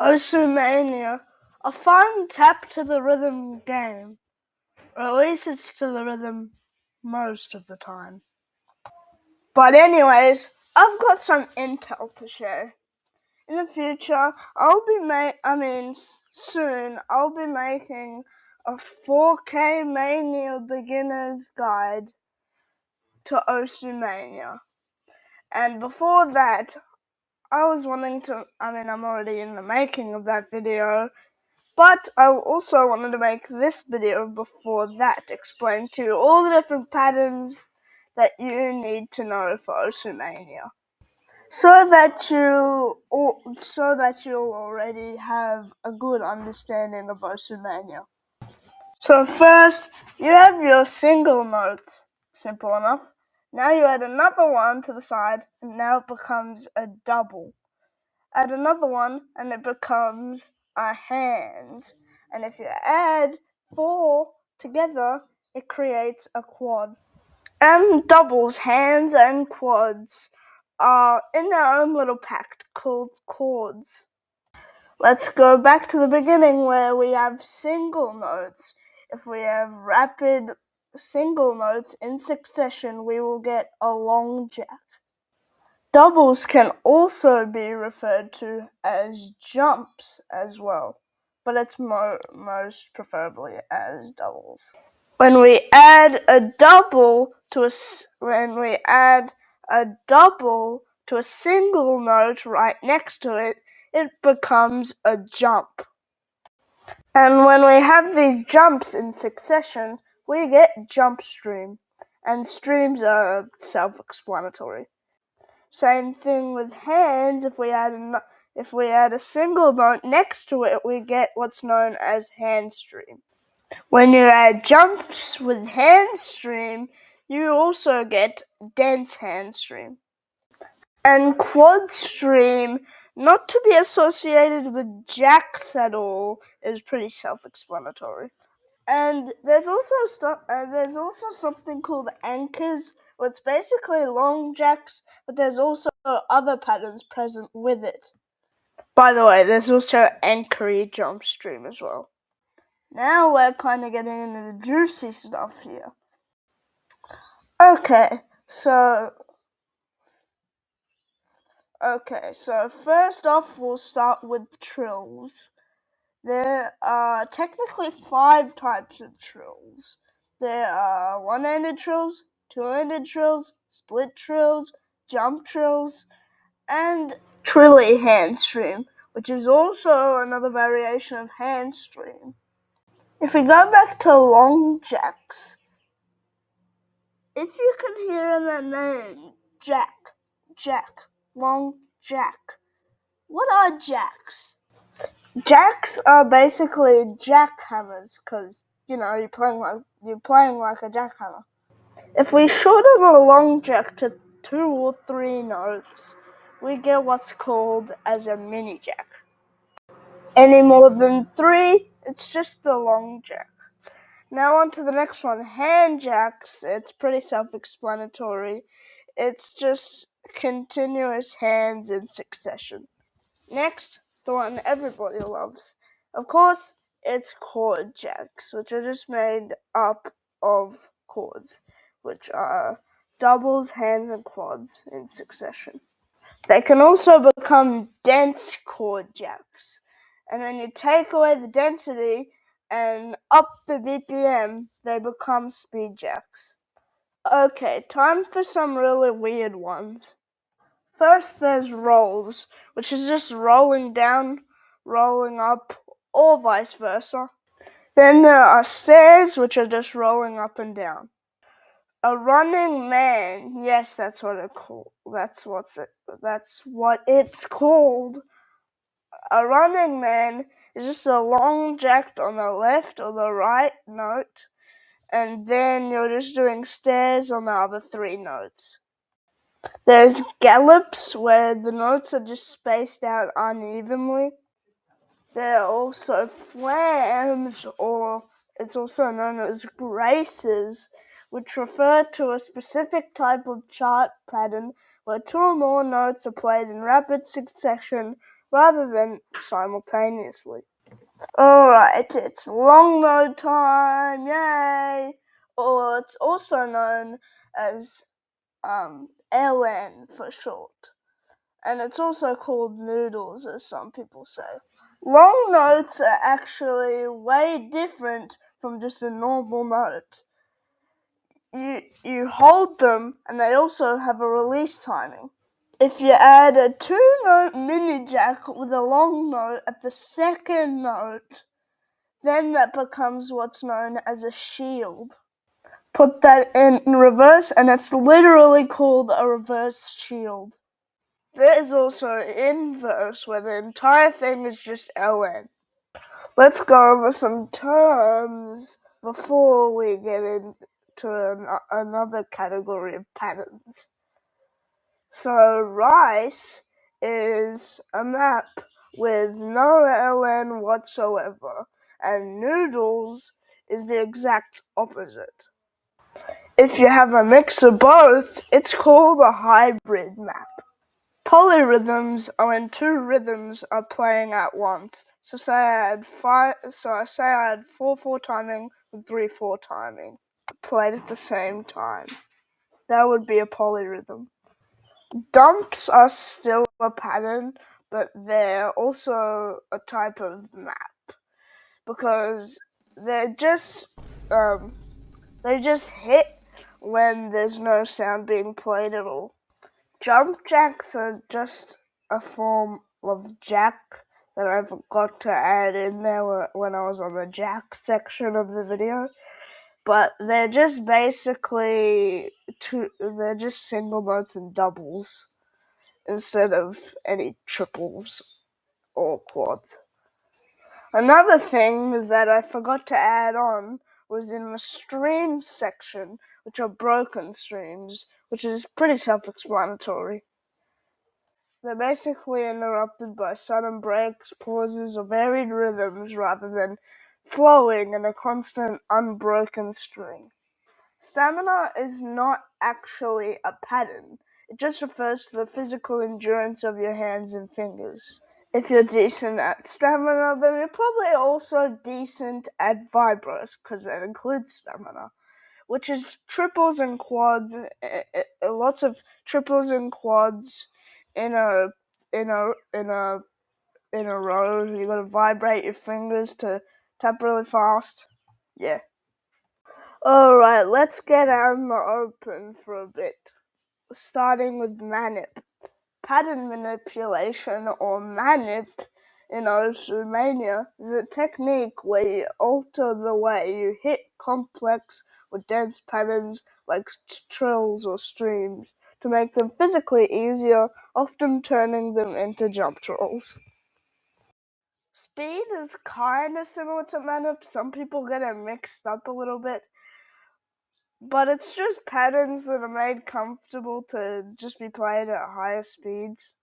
OSU MANIA, a fun tap to the rhythm game, or at least it's to the rhythm most of the time. But anyways, I've got some intel to share. In the future, soon I'll be making a 4K MANIA beginner's guide to OSU MANIA. And before that, I'm already in the making of that video, but I also wanted to make this video before that, explain to you all the different patterns that you need to know for OSU MANIA, so that you'll already have a good understanding of OSU MANIA. So first, you have your single notes. Simple enough. Now you add another one to the side, and now it becomes a double. Add another one, and it becomes a hand. And if you add 4 together, it creates a quad. And doubles, hands, and quads are in their own little pact called chords. Let's go back to the beginning where we have single notes. If we have rapid single notes in succession, we will get a long jack. Doubles can also be referred to as jumps as well, but it's most preferably as doubles. When we add a double to a single note right next to it, it becomes a jump. And when we have these jumps in succession, we get jump stream, and streams are self-explanatory. Same thing with hands. If we add a single note next to it, we get what's known as hand stream. When you add jumps with hand stream, you also get dense hand stream. And quad stream, not to be associated with jacks at all, is pretty self-explanatory. And there's also something called anchors, where it's basically long jacks, but there's also other patterns present with it. By the way, there's also anchory jump stream as well. Now we're kind of getting into the juicy stuff here. Okay, so first off, we'll start with trills. There are technically 5 types of trills. There are one-handed trills, two-handed trills, split trills, jump trills, and trilly hand stream, which is also another variation of hand stream. If we go back to long jacks, if you can hear in the name jack, long jack, what are jacks? Jacks are basically jackhammers, because you're playing like a jackhammer. If we shorten a long jack to 2 or 3 notes, we get what's called as a mini jack. Any more than 3, it's just the long jack. Now on to the next one, hand jacks. It's pretty self-explanatory. It's just continuous hands in succession. Next, the one everybody loves. Of course, it's chord jacks, which are just made up of chords, which are doubles, hands, and quads in succession. They can also become dense chord jacks, and when you take away the density and up the BPM, they become speed jacks. Okay, time for some really weird ones. First, there's rolls, which is just rolling down, rolling up, or vice versa. Then there are stairs, which are just rolling up and down. A running man, yes, that's what it's called. A running man is just a long jack on the left or the right note, and then you're just doing stairs on the other 3 notes. There's gallops, where the notes are just spaced out unevenly. There are also flams, or it's also known as graces, which refer to a specific type of chart pattern where 2 or more notes are played in rapid succession rather than simultaneously. Alright, it's long note time, yay! Or it's also known as LN for short. And it's also called noodles, as some people say. Long notes are actually way different from just a normal note. You hold them, and they also have a release timing. If you add a 2-note mini jack with a long note at the second note, then that becomes what's known as a shield. Put that in reverse, and it's literally called a reverse shield. There is also inverse, where the entire thing is just LN. Let's go over some terms before we get into another category of patterns. So rice is a map with no LN whatsoever, and noodles is the exact opposite. If you have a mix of both, it's called a hybrid map. Polyrhythms are when two rhythms are playing at once. So say I had 4/4 timing with 3/4 timing played at the same time. That would be a polyrhythm. Dumps are still a pattern, but they're also a type of map because they just hit when there's no sound being played at all. Jump jacks are just a form of jack that I forgot to add in there when I was on the jack section of the video. But they're just basically they're just single notes and doubles instead of any triples or quads. Another thing that I forgot to add on was in the streams section, which are broken streams, which is pretty self-explanatory. They're basically interrupted by sudden breaks, pauses, or varied rhythms rather than flowing in a constant, unbroken string. Stamina is not actually a pattern. It just refers to the physical endurance of your hands and fingers. If you're decent at stamina, then you're probably also decent at vibros, because that includes stamina, which is triples and quads, lots of triples and quads in a row. You gotta vibrate your fingers to tap really fast. Yeah. Alright, let's get out in the open for a bit. Starting with manip. Pattern manipulation, or manip, in OSU MANIA, is a technique where you alter the way you hit complex or dense patterns like trills or streams to make them physically easier, often turning them into jump trills. Speed is kind of similar to manip. Some people get it mixed up a little bit, but it's just patterns that are made comfortable to just be played at higher speeds.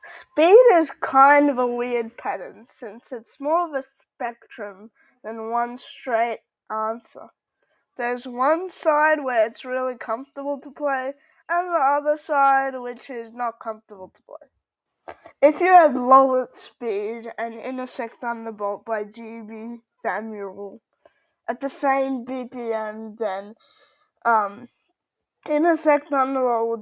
Speed is kind of a weird pattern since it's more of a spectrum than one straight answer. There's one side where it's really comfortable to play, and the other side which is not comfortable to play. If you had Lullet Speed and Intersect Thunderbolt by GB Samuel at the same BPM, then Intersect Thunderbolt will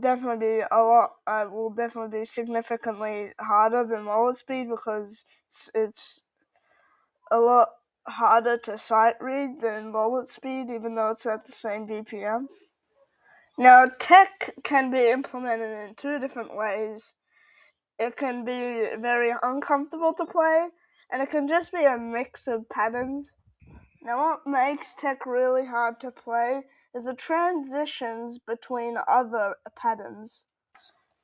definitely be significantly harder than Lullet Speed because it's a lot harder to sight read than Lullet Speed, even though it's at the same BPM. Now, tech can be implemented in two different ways. It can be very uncomfortable to play, and it can just be a mix of patterns. Now, what makes tech really hard to play is the transitions between other patterns.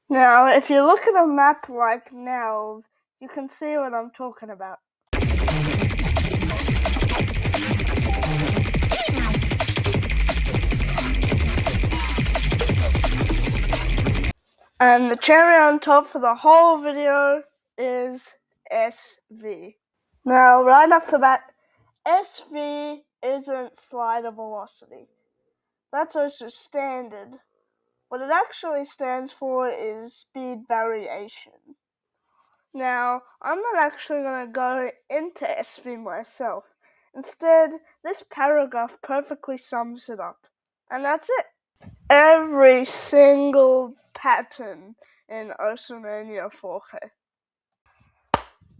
Now, if you look at a map like Nelv, you can see what I'm talking about. And the cherry on top for the whole video is SV. Now, right off the bat, SV isn't slider velocity. That's also standard. What it actually stands for is speed variation. Now, I'm not actually going to go into SV myself. Instead, this paragraph perfectly sums it up. And that's it. Every single pattern in OSU MANIA 4K.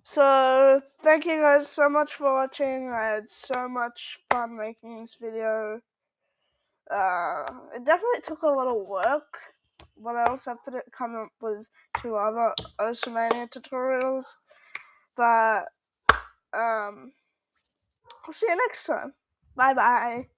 So, thank you guys so much for watching. I had so much fun making this video. It definitely took a lot of work, but I also have to come up with 2 other OSU MANIA tutorials. But, I'll see you next time. Bye bye.